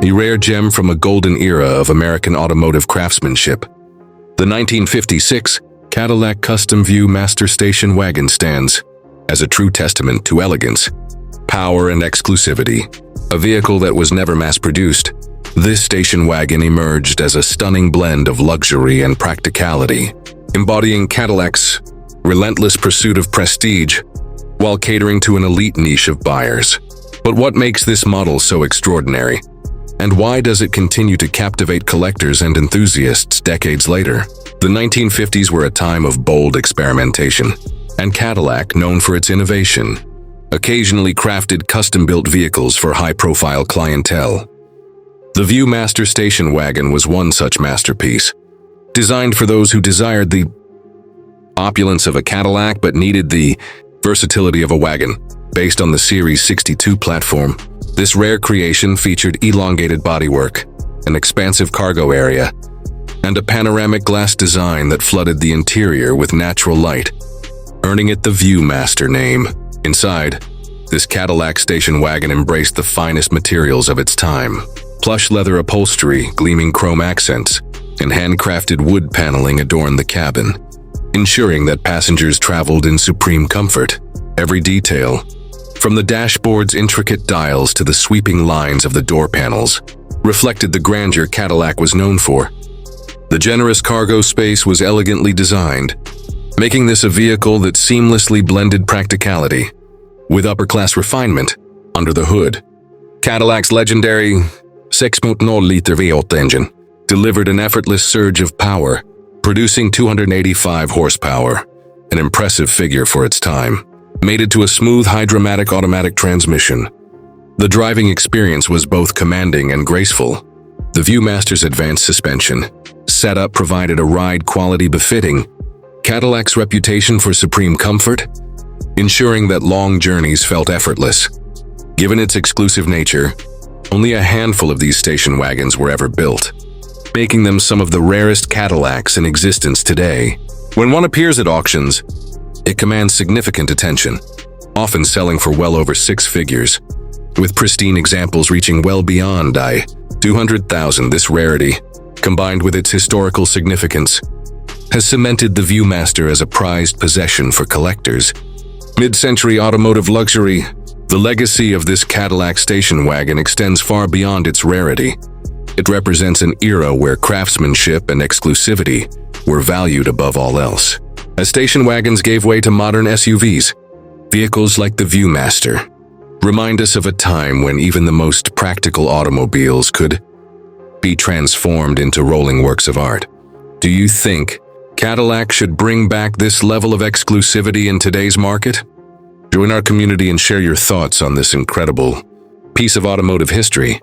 a rare gem from a golden era of American automotive craftsmanship. The 1956 Cadillac Custom View Master Station Wagon stands as a true testament to elegance, power, and exclusivity. A vehicle that was never mass-produced, this station wagon emerged as a stunning blend of luxury and practicality, embodying Cadillac's relentless pursuit of prestige while catering to an elite niche of buyers. But what makes this model so extraordinary? And why does it continue to captivate collectors and enthusiasts decades later? The 1950s were a time of bold experimentation, and Cadillac, known for its innovation, occasionally crafted custom-built vehicles for high-profile clientele. The Viewmaster station wagon was one such masterpiece, designed for those who desired the opulence of a Cadillac but needed the versatility of a wagon. Based on the Series 62 platform, this rare creation featured elongated bodywork, an expansive cargo area, and a panoramic glass design that flooded the interior with natural light, earning it the Viewmaster name. Inside, this Cadillac station wagon embraced the finest materials of its time. Plush leather upholstery, gleaming chrome accents, and handcrafted wood paneling adorned the cabin, ensuring that passengers traveled in supreme comfort. Every detail, from the dashboard's intricate dials to the sweeping lines of the door panels, reflected the grandeur Cadillac was known for. The generous cargo space was elegantly designed, making this a vehicle that seamlessly blended practicality with upper-class refinement under the hood. Cadillac's legendary 6.0-liter V8 engine delivered an effortless surge of power, producing 285 horsepower, an impressive figure for its time. Mated to a smooth hydromatic automatic transmission, the driving experience was both commanding and graceful. The Viewmaster's advanced suspension setup provided a ride quality befitting Cadillac's reputation for supreme comfort, ensuring that long journeys felt effortless. Given its exclusive nature, only a handful of these station wagons were ever built, making them some of the rarest Cadillacs in existence today. When one appears at auctions, it commands significant attention, often selling for well over six figures, with pristine examples reaching well beyond $200,000. This rarity, combined with its historical significance, has cemented the Viewmaster as a prized possession for collectors. Mid-century automotive luxury, the legacy of this Cadillac station wagon extends far beyond its rarity. It represents an era where craftsmanship and exclusivity were valued above all else. As station wagons gave way to modern SUVs, vehicles like the Viewmaster remind us of a time when even the most practical automobiles could be transformed into rolling works of art. Do you think Cadillac should bring back this level of exclusivity in today's market? Join our community and share your thoughts on this incredible piece of automotive history.